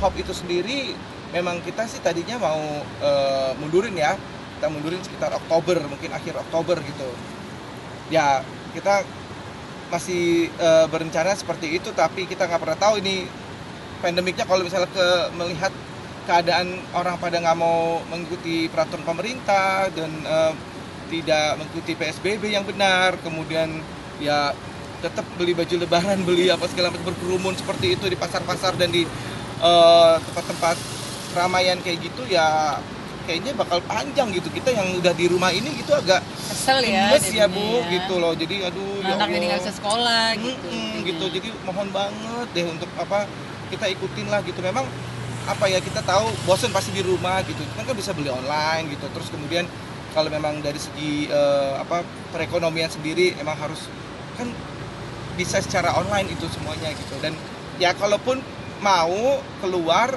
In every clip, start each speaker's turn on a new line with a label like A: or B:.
A: hop itu sendiri memang kita sih tadinya mau mundurin ya. Kita mundurin sekitar Oktober, mungkin akhir Oktober gitu. Ya, kita masih berencana seperti itu, tapi kita nggak pernah tahu ini pandemiknya kalau misalnya melihat keadaan orang pada nggak mau mengikuti peraturan pemerintah dan tidak mengikuti PSBB yang benar, kemudian ya tetap beli baju lebaran, beli apa segala macam, berkerumun seperti itu di pasar-pasar dan di tempat-tempat keramaian kayak gitu, ya kayaknya bakal panjang gitu. Kita yang udah di rumah ini gitu agak
B: kesel ya,
A: gemes ya Bu gitu loh. Jadi aduh ya
B: anak
A: Allah,
B: jadi nggak bisa sekolah gitu.
A: gitu. Jadi mohon banget deh untuk apa, kita ikutin lah gitu. Memang apa ya, kita tahu bosen pasti di rumah gitu, kan bisa beli online gitu. Terus kemudian kalau memang dari segi perekonomian sendiri emang harus kan bisa secara online itu semuanya gitu. Dan ya kalaupun mau keluar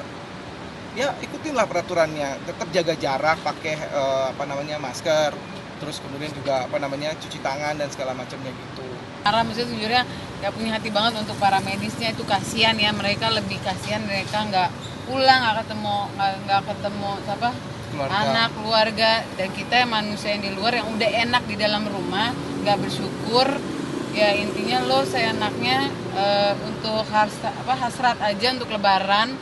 A: ya ikutinlah peraturannya, tetap jaga jarak, pakai masker, terus kemudian juga cuci tangan dan segala macamnya gitu.
B: Karena maksudnya sejujurnya nggak punya hati banget untuk para medisnya, itu kasihan ya, mereka lebih kasihan, mereka nggak pulang, nggak ketemu anak keluarga, dan kita yang manusia yang di luar yang udah enak di dalam rumah nggak bersyukur. Ya intinya lo seenaknya untuk hasrat aja untuk lebaran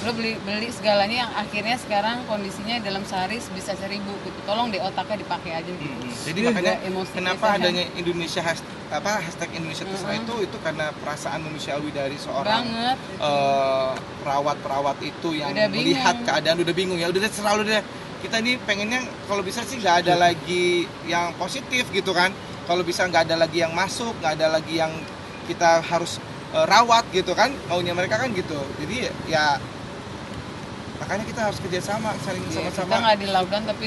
B: lo beli segalanya yang akhirnya sekarang kondisinya dalam sehari bisa 1.000 gitu. Tolong deh otaknya dipakai aja gitu.
A: Jadi makanya kenapa adanya Indonesia hashtag Indonesia Terserah itu karena perasaan manusiawi dari seorang perawat itu yang melihat keadaan udah bingung ya, udah selalu deh. Kita ini pengennya kalau bisa sih nggak ada lagi yang positif gitu kan. Kalau bisa nggak ada lagi yang masuk, nggak ada lagi yang kita harus rawat gitu kan, maunya mereka kan gitu. Jadi ya makanya kita harus kerjasama, saling sama-sama.
B: Kita nggak di lockdown tapi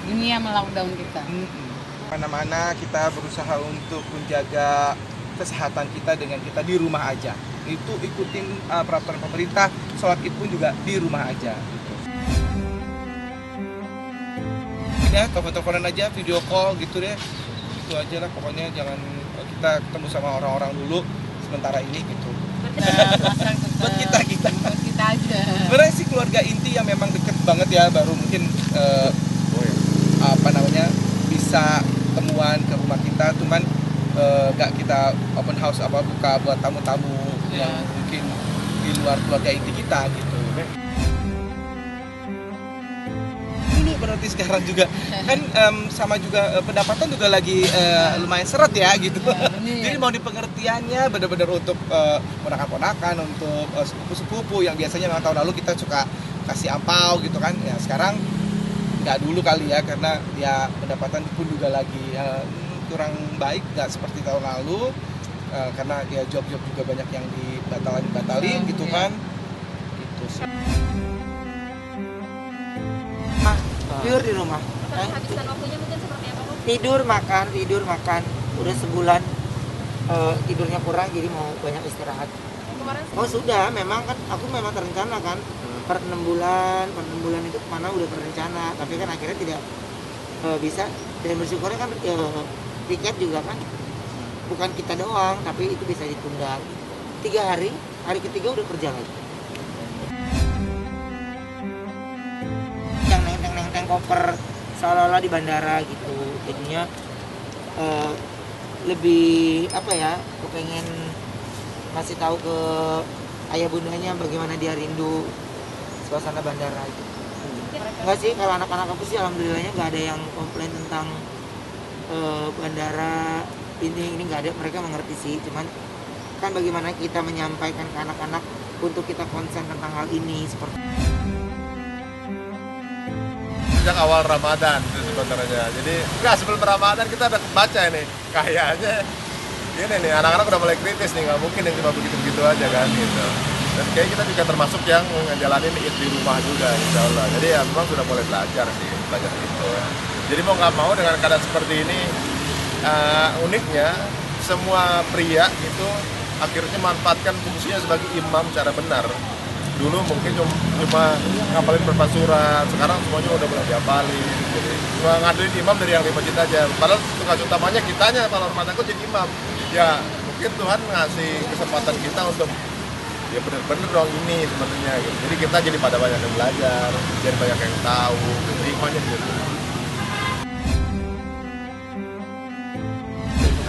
B: dunia melockdown kita.
A: Mana-mana kita berusaha untuk menjaga kesehatan kita dengan kita di rumah aja. Itu ikutin peraturan pemerintah, sholat id pun juga di rumah aja. Gitu. Ya, telepon-teleponan aja, video call gitu deh. Itu aja lah pokoknya, jangan kita ketemu sama orang-orang dulu sementara ini gitu. Buat kita
B: aja.
A: Sebenarnya sih keluarga inti yang memang deket banget ya, baru mungkin bisa temuan ke rumah kita, cuman gak kita open house buka buat tamu-tamu yang mungkin di luar keluarga inti kita gitu. Ini berarti sekarang juga kan sama juga pendapatan juga lagi lumayan seret ya gitu. Jadi mau di pengertiannya benar-benar untuk ponakan-ponakan, untuk sepupu-sepupu yang biasanya memang tahun lalu kita suka kasih ampau gitu kan. Ya sekarang nggak dulu kali ya, karena ya pendapatan pun juga lagi kurang baik, nggak seperti tahun lalu, karena ya job-job juga banyak yang dibatalin gitu kan. Gitu sih.
C: Tidur di rumah.
D: Habiskan waktunya mungkin seperti apa, Bu?
C: Tidur makan. Udah sebulan tidurnya kurang, jadi mau banyak istirahat. Oh sudah, memang kan aku memang terencana kan per 6 bulan itu kemana udah berencana, tapi kan akhirnya tidak bisa. Dan bersyukurnya kan tiket juga kan bukan kita doang, tapi itu bisa ditunda 3 hari ketiga udah kerja lagi. Yang nenteng koper seolah-olah di bandara gitu, jadinya lebih aku pengen kasih tahu ke ayah bundanya bagaimana dia rindu suasana bandara gitu. Enggak sih, kalau anak-anak aku sih alhamdulillahnya nggak ada yang komplain tentang bandara ini nggak ada, mereka mengerti sih. Cuman kan bagaimana kita menyampaikan ke anak-anak untuk kita konsen tentang hal ini seperti
E: sejak awal Ramadan itu sebenarnya. Jadi sebelum Ramadan kita udah baca ini kayaknya ini nih anak-anak udah mulai kritis nih, nggak mungkin yang cuma begitu-begitu aja kan gitu. Dan kayak kita juga termasuk yang ngejalanin Id di rumah juga insya Allah. Jadi ya memang sudah mulai belajar gitu. Jadi mau nggak mau dengan keadaan seperti ini, uniknya semua pria itu akhirnya manfaatkan fungsinya sebagai imam secara benar. Dulu mungkin cuma ngapalin beberapa surat, sekarang semuanya udah mulai diapalin. Jadi cuma ngandelin imam dari yang di masjid aja. Padahal tugas utamanya kitanya kalau rumah tangga jadi imam. Ya mungkin Tuhan ngasih kesempatan kita untuk ya bener-bener dong ini sebenarnya gitu. Jadi kita jadi pada banyak yang belajar, jadi banyak yang tahu, gitu. Hikmahnya gitu.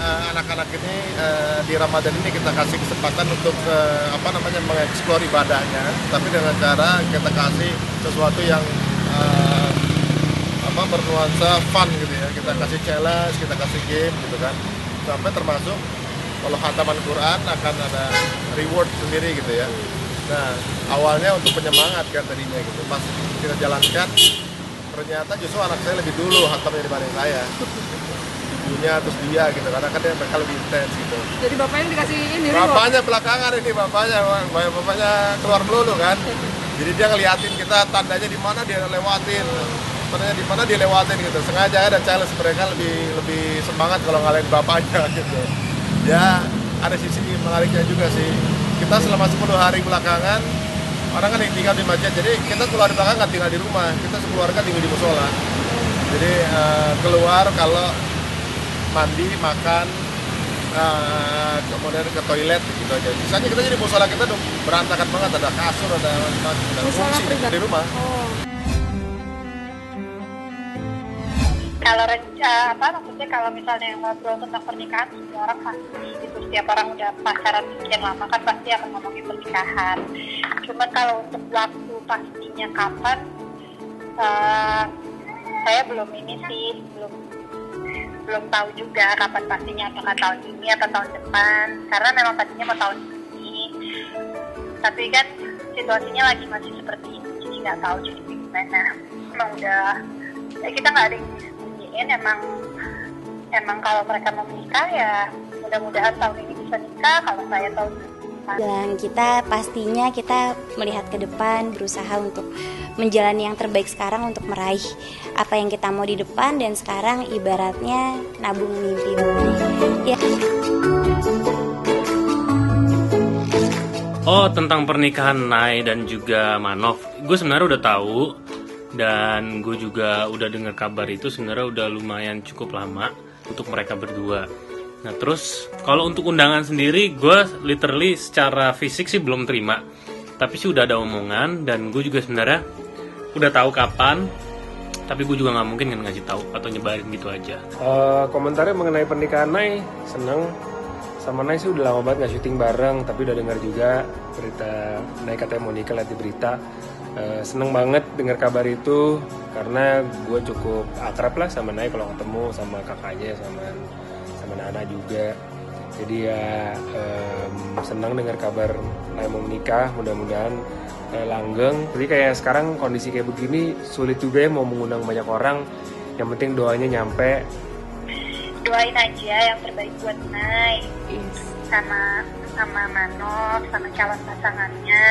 E: Anak-anak ini di Ramadan ini kita kasih kesempatan untuk mengeksplor ibadahnya, tapi dengan cara kita kasih sesuatu yang bernuansa fun gitu ya. Kita kasih challenge, kita kasih game gitu kan, sampai termasuk kalau khataman Quran akan ada reward sendiri gitu ya. Nah awalnya untuk penyemangat kan tadinya gitu, pas kita jalankan ternyata justru anak saya lebih dulu khatamnya dibanding saya, ibunya terus dia gitu, karena kan mereka lebih intens gitu.
B: Jadi bapaknya dikasih ini
E: Bapaknya belakangan ini, bapaknya keluar melulu kan. Jadi dia ngeliatin kita tandanya di mana dia lewatin, tandanya di mana dia lewatin gitu. Sengaja ada challenge, mereka lebih semangat kalau ngalahin bapaknya gitu. Ya ada sisi menariknya juga sih. Kita selama 10 hari belakangan, orang kan yang tinggal di masjid, jadi kita keluar di belakang nggak tinggal di rumah, kita sekeluarga tinggal di musola. Jadi keluar kalau mandi, makan, kemudian ke toilet gitu aja. Misalnya kita jadi musola kita udah berantakan banget, ada kasur, ada fungsi di rumah.
D: Kalau maksudnya kalau misalnya ngobrol tentang pernikahan, semua orang pasti gitu, setiap orang udah pacaran sekian lama kan pasti akan ngomongin pernikahan. Cuman kalau untuk waktu pastinya kapan, saya belum tahu juga kapan pastinya, apakah tahun ini atau tahun depan, karena memang tadinya mau tahun ini, tapi kan situasinya lagi masih seperti ini, jadi nggak tahu jadi gimana. Emang udah kita nggak ada yang disembunyiin, emang kalau mereka mau menikah ya mudah-mudahan tahun ini bisa nikah, kalau saya tahun depan.
F: Dan kita melihat ke depan, berusaha untuk menjalani yang terbaik sekarang untuk meraih apa yang kita mau di depan, dan sekarang ibaratnya nabung mimpi. Ya.
G: Oh, tentang pernikahan Nay dan juga Manov, gue sebenarnya udah tahu, dan gue juga udah dengar kabar itu sebenarnya udah lumayan cukup lama untuk mereka berdua. Nah terus kalau untuk undangan sendiri, gue literally secara fisik sih belum terima, tapi sih udah ada omongan, dan gue juga sebenarnya udah tahu kapan, tapi gue juga nggak mungkin kan ngasih tahu atau nyebarin gitu aja.
H: Komentarnya mengenai pernikahan Nay, seneng sama Nay sih udah lama banget nggak syuting bareng, tapi udah dengar juga berita Nay katanya mau nikah, lihat di berita. Seneng banget dengar kabar itu, karena gue cukup akrab lah sama Nay, kalau ketemu sama kakaknya, sama Nana juga. Jadi ya senang dengar kabar Nay mau menikah, mudah-mudahan langgeng. Jadi kayak sekarang kondisi kayak begini sulit juga ya mau mengundang banyak orang, yang penting doanya nyampe.
D: Doain aja yang terbaik buat Nay, sama Manov, sama calon pasangannya,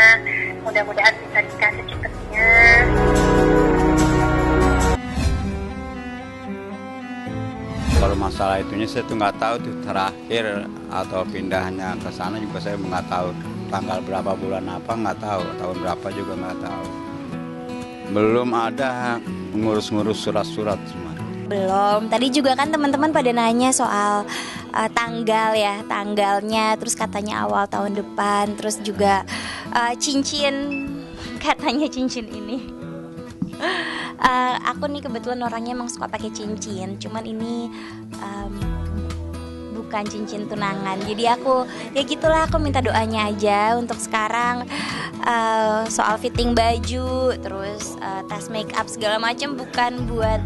D: mudah-mudahan bisa nikah secepatnya.
I: Kalau masalah itunya saya tuh nggak tahu tuh terakhir atau pindahnya ke sana juga saya nggak tahu tanggal berapa, bulan apa nggak tahu, tahun berapa juga nggak tahu. Belum ada ngurus-ngurus surat-surat semua.
F: Belum. Tadi juga kan teman-teman pada nanya soal tanggalnya, terus katanya awal tahun depan, terus juga katanya cincin ini. Aku nih kebetulan orangnya emang suka pakai cincin, cuman ini bukan cincin tunangan. Jadi aku ya gitulah, aku minta doanya aja untuk sekarang. Soal fitting baju, terus tas make up segala macam, bukan buat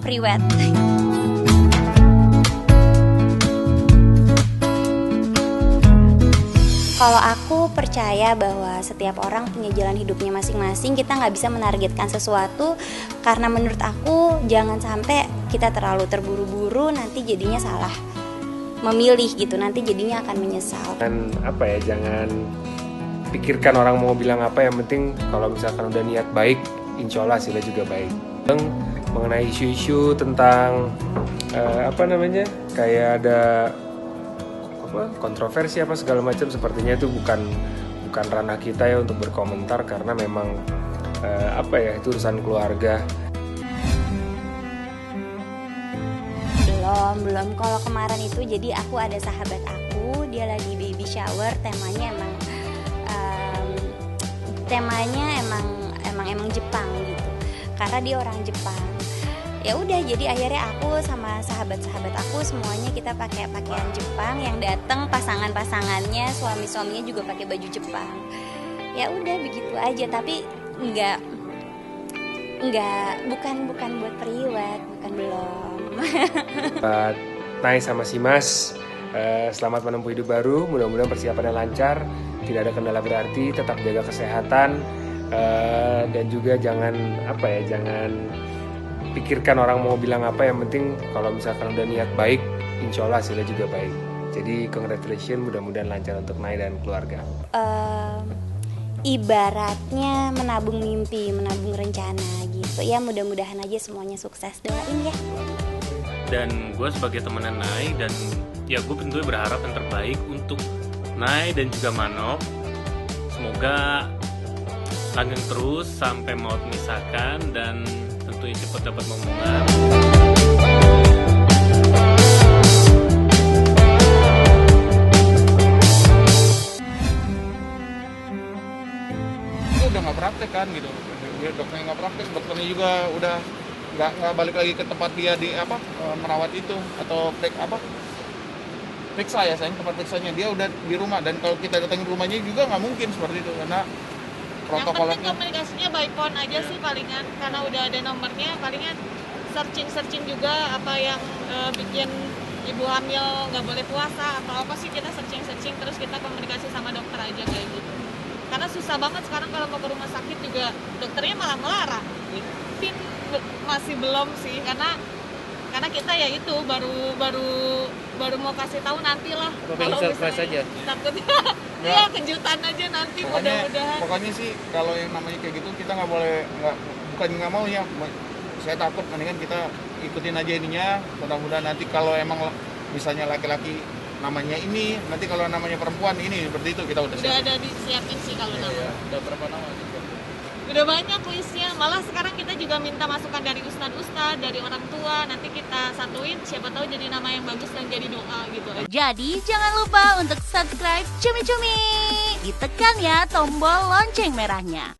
F: pre-wed. Kalau aku percaya bahwa setiap orang punya jalan hidupnya masing-masing, kita nggak bisa menargetkan sesuatu, karena menurut aku jangan sampai kita terlalu terburu-buru, nanti jadinya salah memilih gitu, nanti jadinya akan menyesal.
H: Dan jangan pikirkan orang mau bilang apa, yang penting kalau misalkan udah niat baik, insya Allah hasilnya juga baik. Mengenai isu-isu tentang kayak ada kontroversi apa segala macam, sepertinya itu bukan ranah kita ya untuk berkomentar, karena memang itu urusan keluarga.
F: Belum. Kalau kemarin itu jadi aku ada sahabat aku, dia lagi baby shower, temanya emang Jepang gitu, karena dia orang Jepang. Ya udah, jadi akhirnya aku sama sahabat-sahabat aku semuanya kita pakai pakaian Jepang, yang datang pasangannya, suami-suaminya juga pakai baju Jepang. Ya udah begitu aja, tapi bukan buat priwet, bukan, belum.
H: Buat Nay sama si Mas, selamat menempuh hidup baru, mudah-mudahan persiapannya lancar, tidak ada kendala berarti, tetap jaga kesehatan, dan juga jangan pikirkan orang mau bilang apa, yang penting kalau misalkan udah niat baik, insya Allah hasilnya juga baik. Jadi congratulations, mudah-mudahan lancar untuk Nay dan keluarga.
F: Ibaratnya menabung mimpi, menabung rencana gitu ya, mudah-mudahan aja semuanya sukses, doain ya.
G: Dan gue sebagai temenan Nay, dan ya gue tentunya berharap yang terbaik untuk Nay dan juga Manov. Semoga langgeng terus sampai maut misahkan, dan tentunya cepat dapat momongan.
A: Dia udah nggak praktek kan gitu, dia dokternya nggak praktek, dokternya juga udah nggak balik lagi ke tempat dia di merawat itu atau periksa ya, sayang, tempat periksanya dia udah di rumah, dan kalau kita datang ke rumahnya juga nggak mungkin seperti itu karena protokolnya.
J: Yang penting komunikasinya by phone aja sih palingan, karena udah ada nomornya, palingan searching juga apa yang bikin ibu hamil nggak boleh puasa atau apa sih, kita searching terus kita komunikasi sama dokter aja kayak gitu. Karena susah banget sekarang kalau mau ke rumah sakit juga dokternya malah melarang. Pin masih belum sih, karena kita ya itu baru mau kasih tahu nantilah. Kalau surprise aja. Takutnya ya kejutan aja nanti, mudah-mudahan.
A: Pokoknya sih kalau yang namanya kayak gitu kita nggak boleh, bukan nggak mau ya. Saya takut, mendingan kita ikutin aja ininya. Mudah-mudahan nanti kalau emang misalnya laki-laki namanya ini, nanti kalau namanya perempuan ini seperti itu kita udah siapin.
J: Ada disiapin sih kalau nama.
A: Iya, udah berapa nama?
J: Udah banyak listnya, malah sekarang kita juga minta masukan dari ustadz, dari orang tua, nanti kita satuin, siapa tahu jadi nama yang bagus dan jadi doa gitu.
K: Jadi jangan lupa untuk subscribe Cumi Cumi, ditekan ya tombol lonceng merahnya.